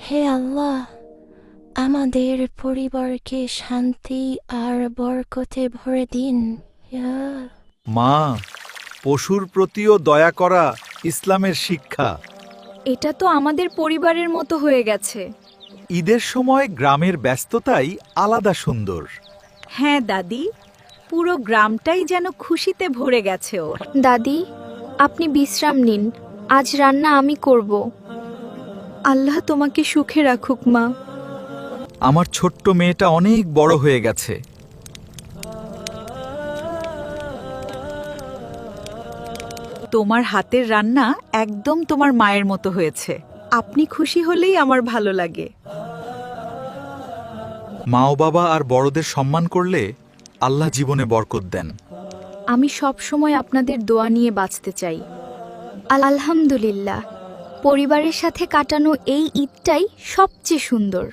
হে আল্লাহ, আমাদের পরিবারকে শান্তি আর বরকতে ভরে দিন। ইয়া মা, পশুর প্রতিও দয়া করা ইসলামের শিক্ষা। এটা তো আমাদের পরিবারের মতো হয়ে গেছে। ঈদের সময় গ্রামের ব্যস্ততাই আলাদা সুন্দর। হ্যাঁ দাদি, পুরো গ্রামটাই যেন খুশিতে ভরে গেছে ওর। দাদি, আপনি বিশ্রাম নিন, আজ রান্না আমি করব। আল্লাহ তোমাকে সুখে রাখুক মা। আমার ছোট্ট মেয়েটা অনেক বড় হয়ে গেছে। তোমার হাতের রান্না একদম তোমার মায়ের মতো হয়েছে। আপনি খুশি হলেই আমার ভালো লাগে। মা ও বাবা আর বড়দের সম্মান করলে আল্লাহ জীবনে বরকত দেন। আমি সব সময় আপনাদের দোয়া নিয়ে বাঁচতে চাই। আলহামদুলিল্লাহ, পরিবারের সাথে কাটানো এই ঈদটাই সবচেয়ে সুন্দর।